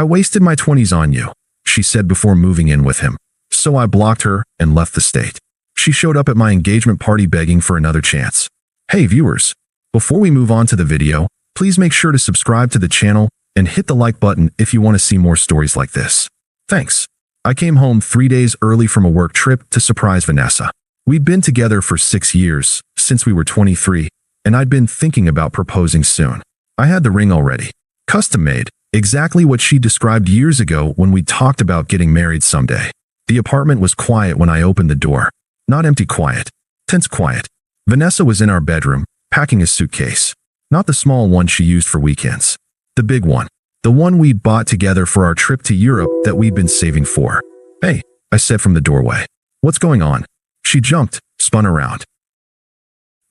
I wasted my 20s on you, she said before moving in with him. So I blocked her and left the state. She showed up at my engagement party begging for another chance. Hey viewers, before we move on to the video, please make sure to subscribe to the channel and hit the like button if you want to see more stories like this. Thanks. I came home 3 days early from a work trip to surprise Vanessa. We'd been together for 6 years, since we were 23, and I'd been thinking about proposing soon. I had the ring already. Custom made, exactly what she described years ago when we talked about getting married someday. The apartment was quiet when I opened the door. Not empty quiet. Tense quiet. Vanessa was in our bedroom, packing a suitcase. Not the small one she used for weekends. The big one. The one we'd bought together for our trip to Europe that we'd been saving for. Hey, I said from the doorway. What's going on? She jumped, spun around.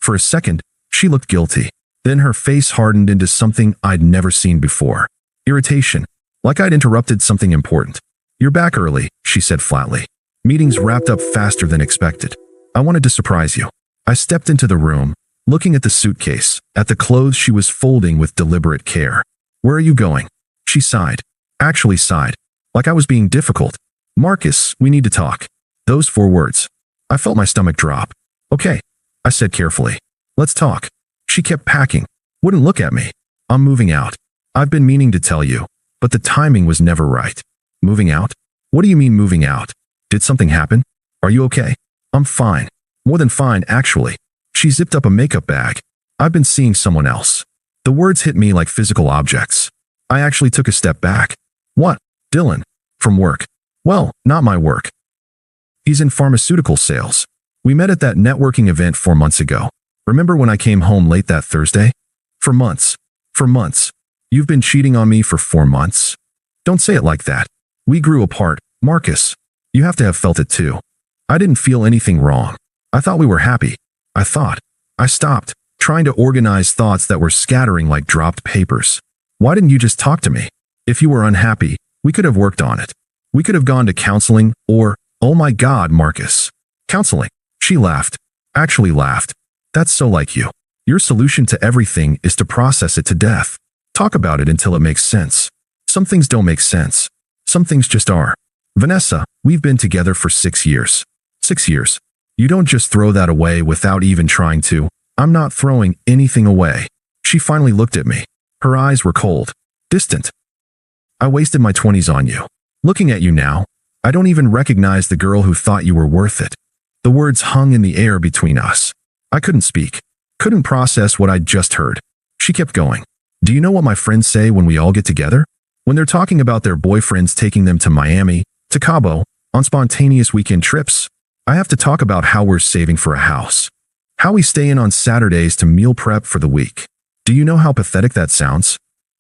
For a second, she looked guilty. Then her face hardened into something I'd never seen before. Irritation. Like I'd interrupted something important. You're back early, she said flatly. Meetings wrapped up faster than expected. I wanted to surprise you. I stepped into the room, looking at the suitcase, at the clothes she was folding with deliberate care. Where are you going? She sighed. Actually sighed. Like I was being difficult. Marcus, we need to talk. Those 4 words. I felt my stomach drop. Okay, I said carefully. Let's talk. She kept packing. Wouldn't look at me. I'm moving out. I've been meaning to tell you, but the timing was never right. Moving out? What do you mean moving out? Did something happen? Are you okay? I'm fine. More than fine, actually. She zipped up a makeup bag. I've been seeing someone else. The words hit me like physical objects. I actually took a step back. What? Dylan. From work. Well, not my work. He's in pharmaceutical sales. We met at that networking event 4 months ago. Remember when I came home late that Thursday? For months. For months. You've been cheating on me for 4 months? Don't say it like that. We grew apart, Marcus. You have to have felt it too. I didn't feel anything wrong. I thought we were happy. I stopped, trying to organize thoughts that were scattering like dropped papers. Why didn't you just talk to me? If you were unhappy, we could have worked on it. We could have gone to counseling or, oh my God, Marcus. Counseling. She laughed. Actually laughed. That's so like you. Your solution to everything is to process it to death. Talk about it until it makes sense. Some things don't make sense. Some things just are. Vanessa, we've been together for 6 years. 6 years. You don't just throw that away without even trying to. I'm not throwing anything away. She finally looked at me. Her eyes were cold. Distant. I wasted my 20s on you. Looking at you now, I don't even recognize the girl who thought you were worth it. The words hung in the air between us. I couldn't speak. Couldn't process what I'd just heard. She kept going. Do you know what my friends say when we all get together? When they're talking about their boyfriends taking them to Miami, to Cabo, on spontaneous weekend trips, I have to talk about how we're saving for a house. How we stay in on Saturdays to meal prep for the week. Do you know how pathetic that sounds?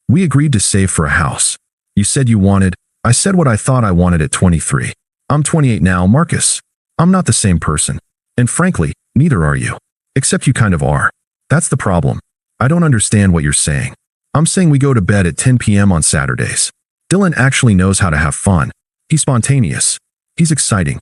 We agreed to save for a house. You said you wanted, I said what I thought I wanted at 23. I'm 28 now, Marcus. I'm not the same person. And frankly, neither are you. Except you kind of are. That's the problem. I don't understand what you're saying. I'm saying we go to bed at 10 p.m. on Saturdays. Dylan actually knows how to have fun. He's spontaneous. He's exciting.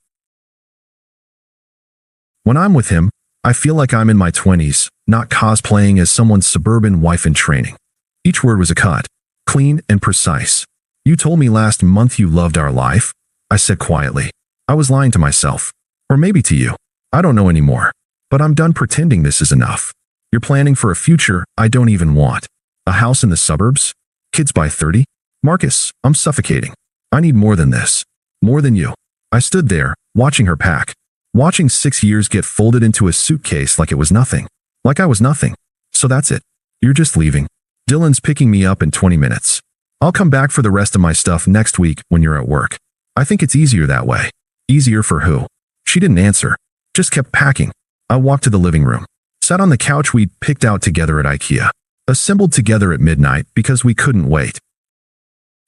When I'm with him, I feel like I'm in my 20s, not cosplaying as someone's suburban wife in training. Each word was a cut, clean and precise. You told me last month you loved our life, I said quietly. I was lying to myself. Or maybe to you. I don't know anymore. But I'm done pretending this is enough. You're planning for a future I don't even want. A house in the suburbs? Kids by 30? Marcus, I'm suffocating. I need more than this. More than you. I stood there, watching her pack. Watching 6 years get folded into a suitcase like it was nothing. Like I was nothing. So that's it. You're just leaving. Dylan's picking me up in 20 minutes. I'll come back for the rest of my stuff next week when you're at work. I think it's easier that way. Easier for who? She didn't answer. Just kept packing. I walked to the living room. Sat on the couch we'd picked out together at IKEA. Assembled together at midnight because we couldn't wait.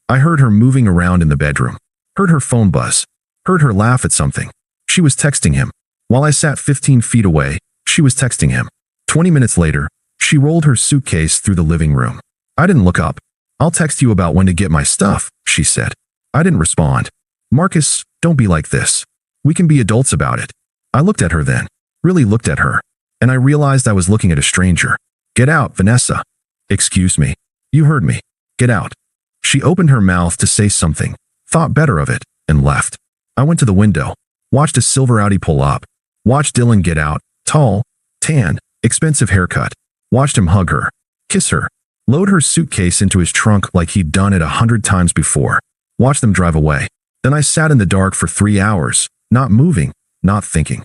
I heard her moving around in the bedroom. Heard her phone buzz. Heard her laugh at something. She was texting him. While I sat 15 feet away, she was texting him. 20 minutes later, she rolled her suitcase through the living room. I didn't look up. I'll text you about when to get my stuff, she said. I didn't respond. Marcus, don't be like this. We can be adults about it. I looked at her then. Really looked at her. And I realized I was looking at a stranger. Get out, Vanessa. Excuse me. You heard me. Get out. She opened her mouth to say something, thought better of it, and left. I went to the window, watched a silver Audi pull up, watched Dylan get out, tall, tan, expensive haircut, watched him hug her, kiss her, load her suitcase into his trunk like he'd done it 100 times before, watched them drive away. Then I sat in the dark for 3 hours, not moving, not thinking.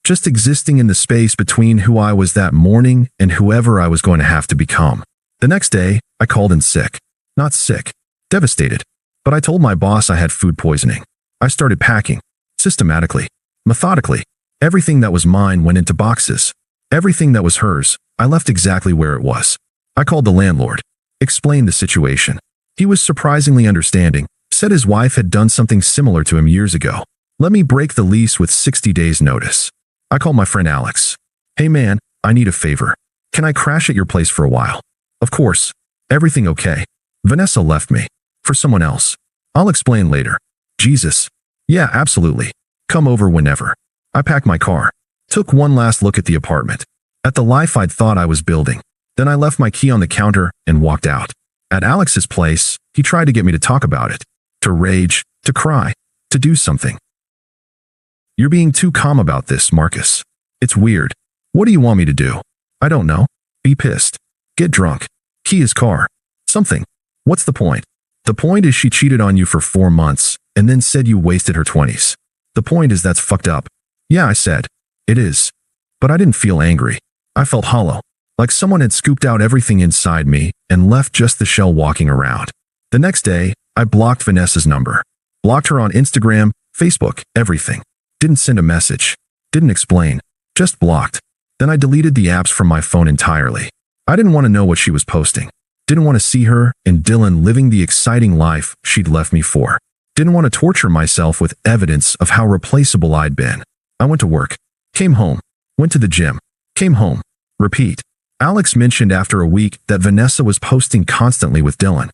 Just existing in the space between who I was that morning and whoever I was going to have to become. The next day, I called in sick. Not sick, devastated. But I told my boss I had food poisoning. I started packing, systematically, methodically. Everything that was mine went into boxes. Everything that was hers, I left exactly where it was. I called the landlord, explained the situation. He was surprisingly understanding, said his wife had done something similar to him years ago. Let me break the lease with 60 days notice. I called my friend Alex. Hey man, I need a favor. Can I crash at your place for a while? Of course. Everything okay? Vanessa left me. For someone else. I'll explain later. Jesus. Yeah, absolutely. Come over whenever. I packed my car. Took one last look at the apartment. At the life I'd thought I was building. Then I left my key on the counter and walked out. At Alex's place, he tried to get me to talk about it. To rage, to cry, to do something. You're being too calm about this, Marcus. It's weird. What do you want me to do? I don't know. Be pissed. Get drunk. Key his car. Something. What's the point? The point is she cheated on you for 4 months and then said you wasted her 20s. The point is that's fucked up. Yeah, I said. It is. But I didn't feel angry. I felt hollow. Like someone had scooped out everything inside me and left just the shell walking around. The next day, I blocked Vanessa's number. Blocked her on Instagram, Facebook, everything. Didn't send a message. Didn't explain. Just blocked. Then I deleted the apps from my phone entirely. I didn't want to know what she was posting. Didn't want to see her and Dylan living the exciting life she'd left me for. Didn't want to torture myself with evidence of how replaceable I'd been. I went to work. Came home. Went to the gym. Came home. Repeat. Alex mentioned after a week that Vanessa was posting constantly with Dylan.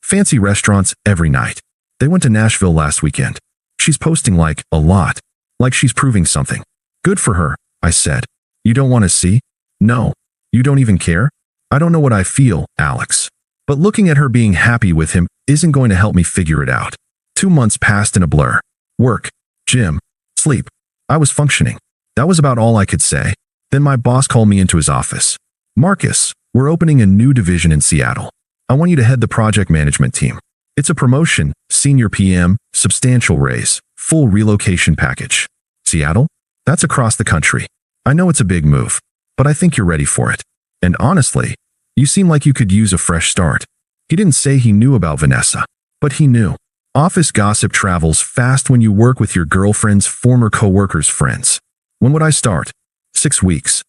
Fancy restaurants every night. They went to Nashville last weekend. She's posting like a lot. Like she's proving something. Good for her, I said. You don't want to see? No. You don't even care? I don't know what I feel, Alex. But looking at her being happy with him isn't going to help me figure it out. 2 months passed in a blur. Work, gym, sleep. I was functioning. That was about all I could say. Then my boss called me into his office. Marcus, we're opening a new division in Seattle. I want you to head the project management team. It's a promotion, senior PM, substantial raise, full relocation package. Seattle? That's across the country. I know it's a big move, but I think you're ready for it. And honestly, you seem like you could use a fresh start. He didn't say he knew about Vanessa, but he knew. Office gossip travels fast when you work with your girlfriend's former co-workers' friends. When would I start? 6 weeks.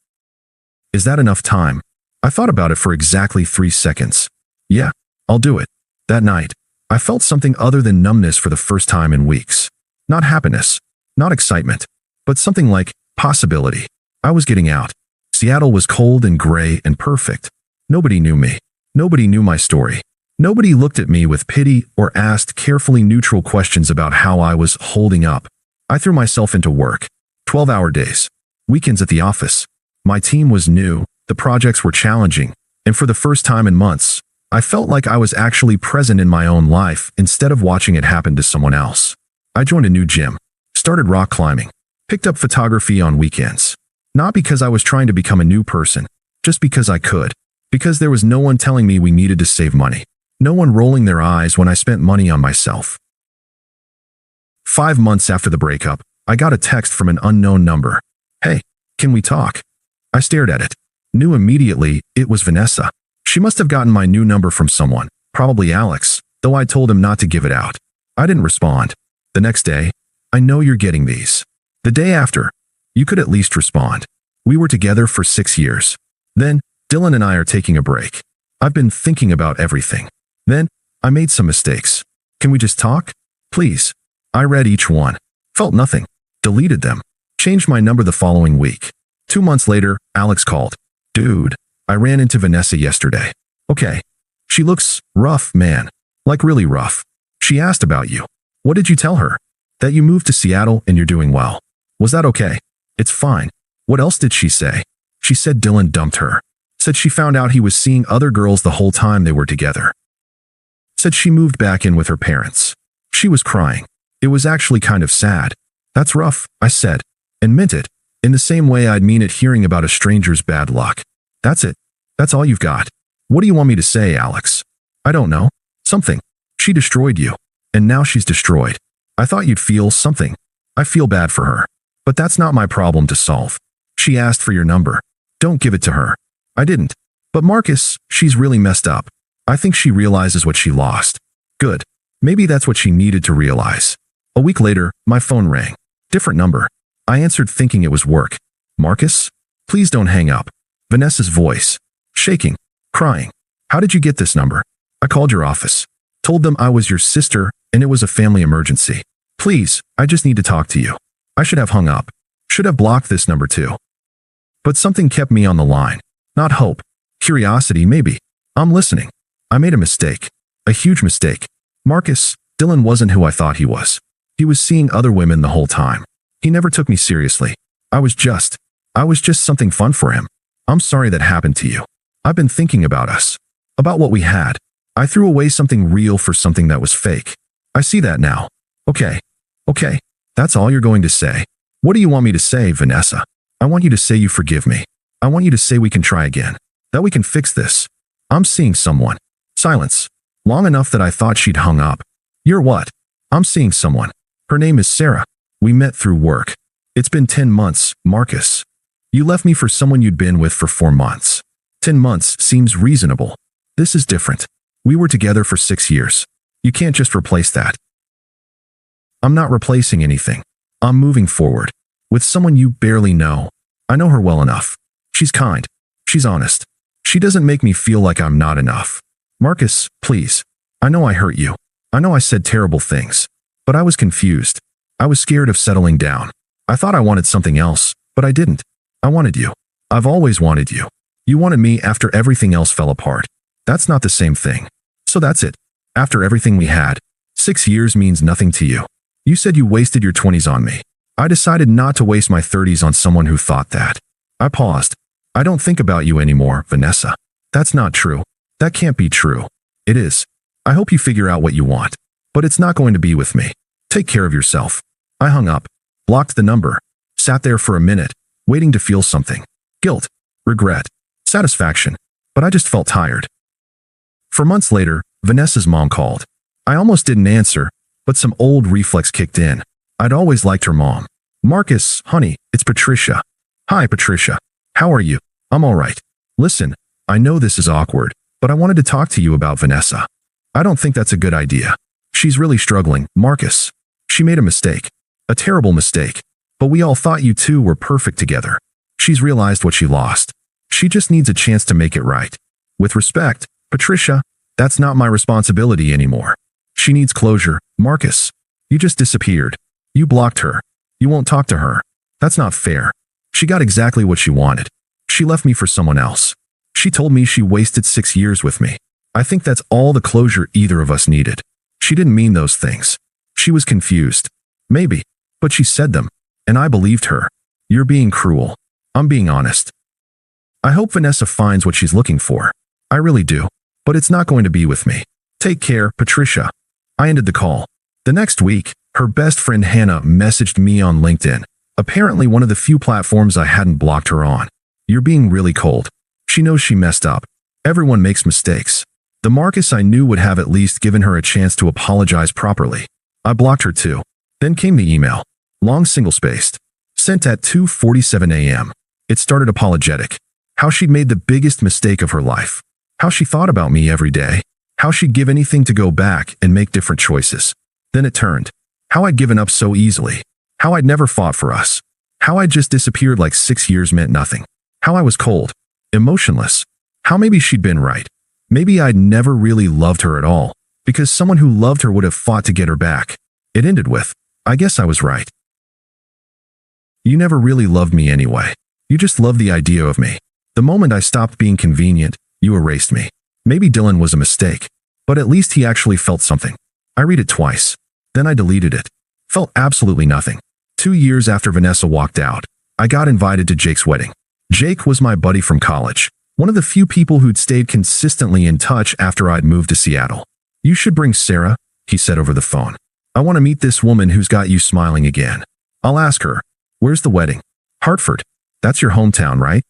Is that enough time? I thought about it for exactly 3 seconds. Yeah, I'll do it. That night, I felt something other than numbness for the first time in weeks. Not happiness, not excitement, but something like possibility. I was getting out. Seattle was cold and gray and perfect. Nobody knew me. Nobody knew my story. Nobody looked at me with pity or asked carefully neutral questions about how I was holding up. I threw myself into work. 12-hour days. Weekends at the office. My team was new, the projects were challenging, and for the first time in months, I felt like I was actually present in my own life instead of watching it happen to someone else. I joined a new gym, started rock climbing, picked up photography on weekends. Not because I was trying to become a new person, just because I could. Because there was no one telling me we needed to save money. No one rolling their eyes when I spent money on myself. 5 months after the breakup, I got a text from an unknown number. Hey, can we talk? I stared at it. Knew immediately it was Vanessa. She must have gotten my new number from someone, probably Alex, though I told him not to give it out. I didn't respond. The next day, I know you're getting these. The day after, you could at least respond. We were together for 6 years. Then, Dylan and I are taking a break. I've been thinking about everything. Then, I made some mistakes. Can we just talk? Please. I read each one. Felt nothing. Deleted them. Changed my number the following week. 2 months later, Alex called. Dude, I ran into Vanessa yesterday. Okay. She looks rough, man. Like really rough. She asked about you. What did you tell her? That you moved to Seattle and you're doing well. Was that okay? It's fine. What else did she say? She said Dylan dumped her. Said she found out he was seeing other girls the whole time they were together. Said she moved back in with her parents. She was crying. It was actually kind of sad. That's rough, I said, and meant it, in the same way I'd mean it hearing about a stranger's bad luck. That's it. That's all you've got. What do you want me to say, Alex? I don't know. Something. She destroyed you. And now she's destroyed. I thought you'd feel something. I feel bad for her. But that's not my problem to solve. She asked for your number. Don't give it to her. I didn't. But Marcus, she's really messed up. I think she realizes what she lost. Good. Maybe that's what she needed to realize. A week later, my phone rang. Different number. I answered thinking it was work. Marcus? Please don't hang up. Vanessa's voice. Shaking. Crying. How did you get this number? I called your office. Told them I was your sister and it was a family emergency. Please, I just need to talk to you. I should have hung up. Should have blocked this number too. But something kept me on the line. Not hope. Curiosity, maybe. I'm listening. I made a mistake. A huge mistake. Marcus, Dylan wasn't who I thought he was. He was seeing other women the whole time. He never took me seriously. I was just something fun for him. I'm sorry that happened to you. I've been thinking about us. About what we had. I threw away something real for something that was fake. I see that now. Okay. That's all you're going to say. What do you want me to say, Vanessa? I want you to say you forgive me. I want you to say we can try again. That we can fix this. I'm seeing someone. Silence. Long enough that I thought she'd hung up. You're what? I'm seeing someone. Her name is Sarah. We met through work. It's been 10 months, Marcus. You left me for someone you'd been with for 4 months. 10 months seems reasonable. This is different. We were together for 6 years. You can't just replace that. I'm not replacing anything. I'm moving forward. With someone you barely know. I know her well enough. She's kind. She's honest. She doesn't make me feel like I'm not enough. Marcus, please. I know I hurt you. I know I said terrible things. But I was confused. I was scared of settling down. I thought I wanted something else, but I didn't. I wanted you. I've always wanted you. You wanted me after everything else fell apart. That's not the same thing. So that's it. After everything we had, 6 years means nothing to you. You said you wasted your 20s on me. I decided not to waste my 30s on someone who thought that. I paused. I don't think about you anymore, Vanessa. That's not true. That can't be true. It is. I hope you figure out what you want. But it's not going to be with me. Take care of yourself. I hung up, blocked the number, sat there for a minute, waiting to feel something. Guilt, regret, satisfaction. But I just felt tired. For months later, Vanessa's mom called. I almost didn't answer, but some old reflex kicked in. I'd always liked her mom. Marcus, honey, it's Patricia. Hi, Patricia. How are you? I'm all right. Listen, I know this is awkward, but I wanted to talk to you about Vanessa. I don't think that's a good idea. She's really struggling, Marcus. She made a mistake. A terrible mistake. But we all thought you two were perfect together. She's realized what she lost. She just needs a chance to make it right. With respect, Patricia, that's not my responsibility anymore. She needs closure, Marcus. You just disappeared. You blocked her. You won't talk to her. That's not fair. She got exactly what she wanted. She left me for someone else. She told me she wasted 6 years with me. I think that's all the closure either of us needed. She didn't mean those things. She was confused. Maybe. But she said them. And I believed her. You're being cruel. I'm being honest. I hope Vanessa finds what she's looking for. I really do. But it's not going to be with me. Take care, Patricia. I ended the call. The next week, her best friend Hannah messaged me on LinkedIn. Apparently one of the few platforms I hadn't blocked her on. You're being really cold. She knows she messed up. Everyone makes mistakes. The Marcus I knew would have at least given her a chance to apologize properly. I blocked her too. Then came the email. Long single-spaced. Sent at 2:47 a.m. It started apologetic. How she'd made the biggest mistake of her life. How she thought about me every day. How she'd give anything to go back and make different choices. Then it turned. How I'd given up so easily. How I'd never fought for us. How I'd just disappeared like 6 years meant nothing. How I was cold. Emotionless. How maybe she'd been right. Maybe I'd never really loved her at all, because someone who loved her would have fought to get her back. It ended with, I guess I was right. You never really loved me anyway. You just loved the idea of me. The moment I stopped being convenient, you erased me. Maybe Dylan was a mistake, but at least he actually felt something. I read it twice. Then I deleted it. Felt absolutely nothing. 2 years after Vanessa walked out, I got invited to Jake's wedding. Jake was my buddy from college. One of the few people who'd stayed consistently in touch after I'd moved to Seattle. You should bring Sarah, he said over the phone. I want to meet this woman who's got you smiling again. I'll ask her. Where's the wedding? Hartford. That's your hometown, right?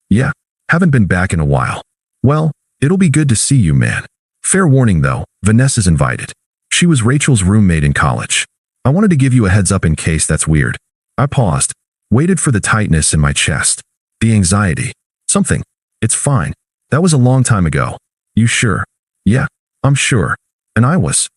Yeah. Haven't been back in a while. Well, it'll be good to see you, man. Fair warning though, Vanessa's invited. She was Rachel's roommate in college. I wanted to give you a heads up in case that's weird. I paused, waited for the tightness in my chest. The anxiety. Something. It's fine. That was a long time ago. You sure? Yeah, I'm sure. And I was.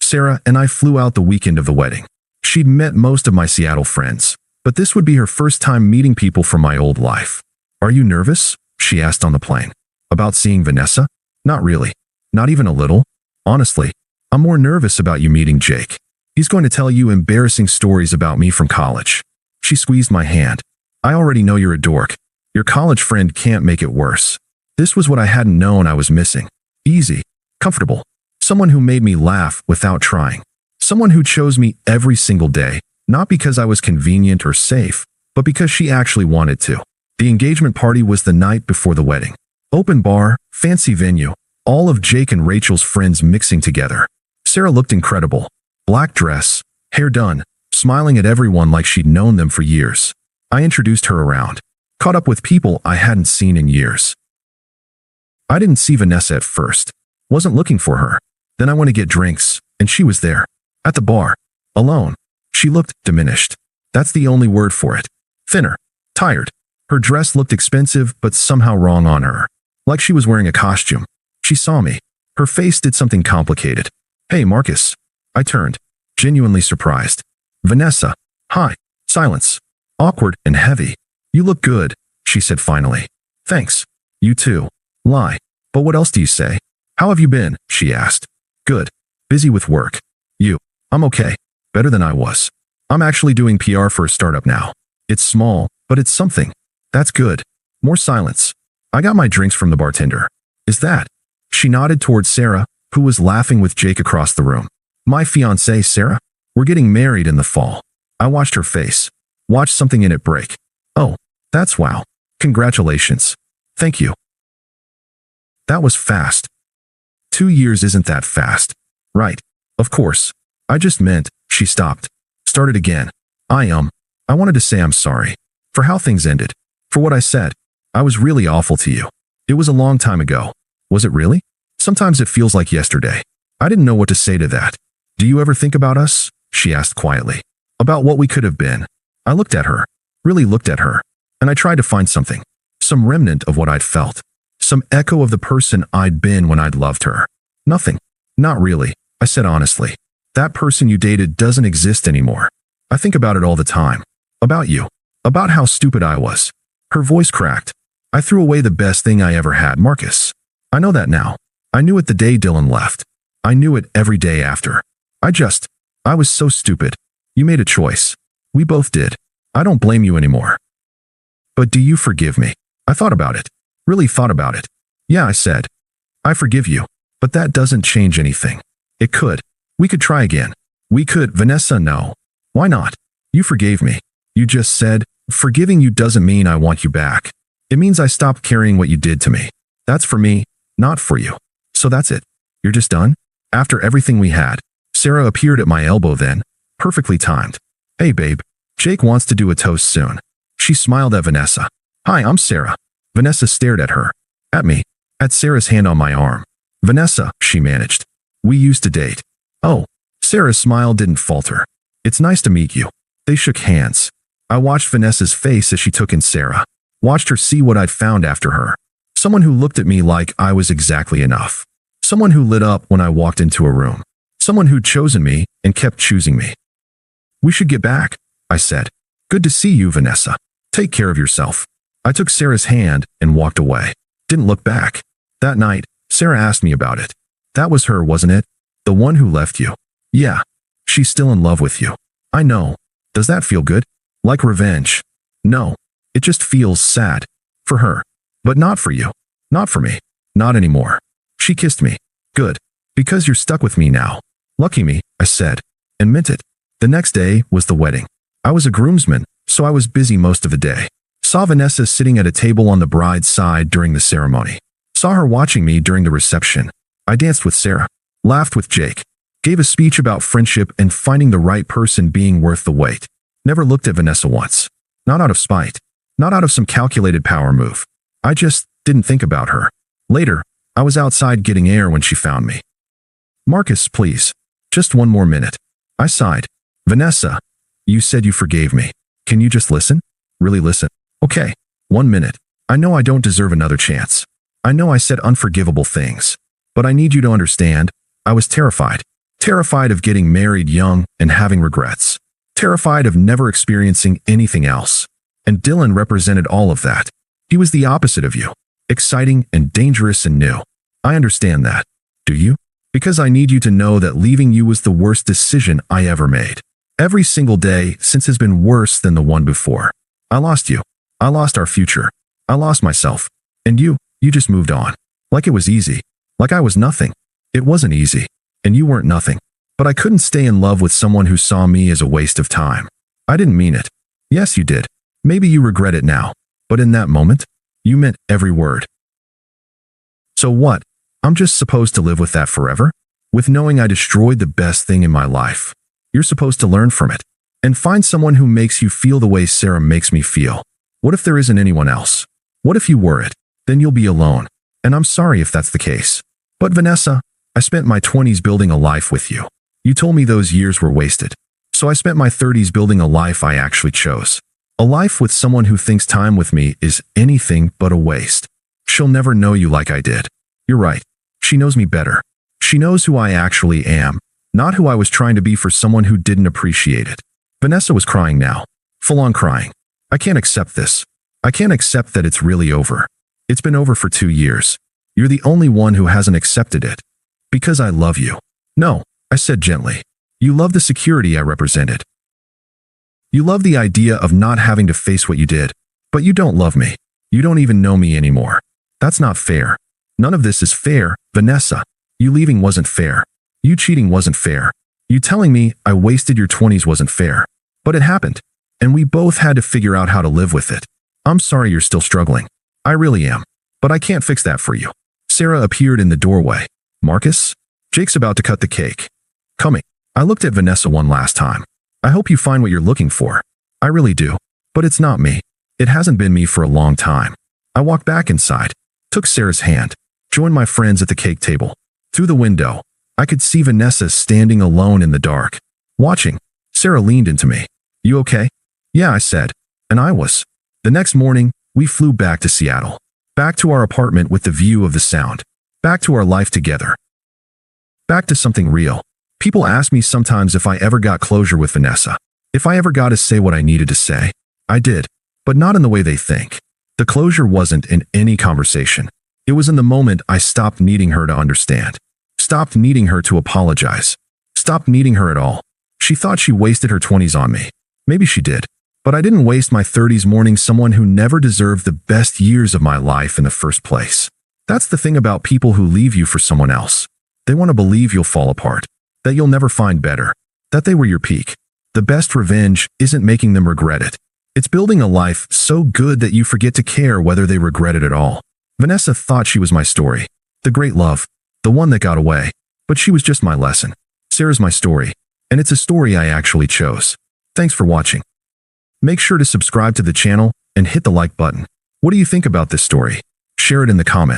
Sarah and I flew out the weekend of the wedding. She'd met most of my Seattle friends, but this would be her first time meeting people from my old life. Are you nervous? She asked on the plane. About seeing Vanessa? Not really. Not even a little. Honestly, I'm more nervous about you meeting Jake. He's going to tell you embarrassing stories about me from college. She squeezed my hand. I already know you're a dork. Your college friend can't make it worse. This was what I hadn't known I was missing. Easy. Comfortable. Someone who made me laugh without trying. Someone who chose me every single day, not because I was convenient or safe, but because she actually wanted to. The engagement party was the night before the wedding. Open bar, fancy venue, all of Jake and Rachel's friends mixing together. Sarah looked incredible. Black dress, hair done, smiling at everyone like she'd known them for years. I introduced her around. Caught up with people I hadn't seen in years. I didn't see Vanessa at first. Wasn't looking for her. Then I went to get drinks, and she was there. At the bar. Alone. She looked diminished. That's the only word for it. Thinner. Tired. Her dress looked expensive but somehow wrong on her. Like she was wearing a costume. She saw me. Her face did something complicated. Hey, Marcus. I turned. Genuinely surprised. Vanessa. Hi. Silence. Awkward and heavy. You look good, she said finally. Thanks. You too. Lie. But what else do you say? How have you been? She asked. Good. Busy with work. You. I'm okay. Better than I was. I'm actually doing PR for a startup now. It's small, but it's something. That's good. More silence. I got my drinks from the bartender. Is that? She nodded towards Sarah, who was laughing with Jake across the room. My fiancée, Sarah? We're getting married in the fall. I watched her face. Watched something in it break. Oh, that's wow. Congratulations. Thank you. That was fast. 2 years isn't that fast. Right. Of course. I just meant, she stopped. Started again. I wanted to say I'm sorry. For how things ended. For what I said. I was really awful to you. It was a long time ago. Was it really? Sometimes it feels like yesterday. I didn't know what to say to that. Do you ever think about us? She asked quietly. About what we could have been. I looked at her. Really looked at her. And I tried to find something. Some remnant of what I'd felt. Some echo of the person I'd been when I'd loved her. Nothing. Not really, I said honestly. That person you dated doesn't exist anymore. I think about it all the time. About you. About how stupid I was. Her voice cracked. I threw away the best thing I ever had, Marcus. I know that now. I knew it the day Dylan left. I knew it every day after. I was so stupid. You made a choice. We both did. I don't blame you anymore. But do you forgive me? I thought about it. Really thought about it. Yeah, I said. I forgive you. But that doesn't change anything. It could. We could try again. We could. Vanessa, no. Why not? You forgave me. You just said, forgiving you doesn't mean I want you back. It means I stopped carrying what you did to me. That's for me, not for you. So that's it. You're just done? After everything we had. Sarah appeared at my elbow then, perfectly timed. Hey babe, Jake wants to do a toast soon. She smiled at Vanessa. Hi, I'm Sarah. Vanessa stared at her. At me. At Sarah's hand on my arm. Vanessa, she managed. We used to date. Oh. Sarah's smile didn't falter. It's nice to meet you. They shook hands. I watched Vanessa's face as she took in Sarah. Watched her see what I'd found after her. Someone who looked at me like I was exactly enough. Someone who lit up when I walked into a room. Someone who'd chosen me and kept choosing me. We should get back, I said. Good to see you, Vanessa. Take care of yourself. I took Sarah's hand and walked away. Didn't look back. That night, Sarah asked me about it. That was her, wasn't it? The one who left you. Yeah. She's still in love with you. I know. Does that feel good? Like revenge? No. It just feels sad. For her. But not for you. Not for me. Not anymore. She kissed me. Good. Because you're stuck with me now. Lucky me, I said. And meant it. The next day was the wedding. I was a groomsman, so I was busy most of the day. Saw Vanessa sitting at a table on the bride's side during the ceremony. Saw her watching me during the reception. I danced with Sarah, laughed with Jake, gave a speech about friendship and finding the right person being worth the wait. Never looked at Vanessa once. Not out of spite. Not out of some calculated power move. I just didn't think about her. Later, I was outside getting air when she found me. Marcus, please. Just one more minute. I sighed. Vanessa, you said you forgave me. Can you just listen? Really listen? Okay. 1 minute. I know I don't deserve another chance. I know I said unforgivable things. But I need you to understand, I was terrified. Terrified of getting married young and having regrets. Terrified of never experiencing anything else. And Dylan represented all of that. He was the opposite of you. Exciting and dangerous and new. I understand that. Do you? Because I need you to know that leaving you was the worst decision I ever made. Every single day since has been worse than the one before. I lost you. I lost our future. I lost myself. And you just moved on. Like it was easy. Like I was nothing. It wasn't easy. And you weren't nothing. But I couldn't stay in love with someone who saw me as a waste of time. I didn't mean it. Yes, you did. Maybe you regret it now. But in that moment, you meant every word. So what? I'm just supposed to live with that forever? With knowing I destroyed the best thing in my life. You're supposed to learn from it. And find someone who makes you feel the way Sarah makes me feel. What if there isn't anyone else? What if you were it? Then you'll be alone. And I'm sorry if that's the case. But Vanessa, I spent my 20s building a life with you. You told me those years were wasted. So I spent my 30s building a life I actually chose. A life with someone who thinks time with me is anything but a waste. She'll never know you like I did. You're right. She knows me better. She knows who I actually am, not who I was trying to be for someone who didn't appreciate it. Vanessa was crying now. Full on crying. I can't accept this. I can't accept that it's really over. It's been over for 2 years. You're the only one who hasn't accepted it. Because I love you. No, I said gently. You love the security I represented. You love the idea of not having to face what you did. But you don't love me. You don't even know me anymore. That's not fair. None of this is fair, Vanessa. You leaving wasn't fair. You cheating wasn't fair. You telling me I wasted your 20s wasn't fair. But it happened. And we both had to figure out how to live with it. I'm sorry you're still struggling. I really am. But I can't fix that for you. Sarah appeared in the doorway. Marcus? Jake's about to cut the cake. Coming. I looked at Vanessa one last time. I hope you find what you're looking for. I really do. But it's not me. It hasn't been me for a long time. I walked back inside, took Sarah's hand, joined my friends at the cake table. Through the window, I could see Vanessa standing alone in the dark, watching. Sarah leaned into me. You okay? Yeah, I said. And I was. The next morning, we flew back to Seattle. Back to our apartment with the view of the sound. Back to our life together. Back to something real. People ask me sometimes if I ever got closure with Vanessa. If I ever got to say what I needed to say. I did. But not in the way they think. The closure wasn't in any conversation. It was in the moment I stopped needing her to understand. Stopped needing her to apologize. Stopped needing her at all. She thought she wasted her 20s on me. Maybe she did. But I didn't waste my 30s mourning someone who never deserved the best years of my life in the first place. That's the thing about people who leave you for someone else. They want to believe you'll fall apart. That you'll never find better. That they were your peak. The best revenge isn't making them regret it. It's building a life so good that you forget to care whether they regret it at all. Vanessa thought she was my story. The great love. The one that got away. But she was just my lesson. Sarah's my story. And it's a story I actually chose. Thanks for watching. Make sure to subscribe to the channel and hit the like button. What do you think about this story? Share it in the comments.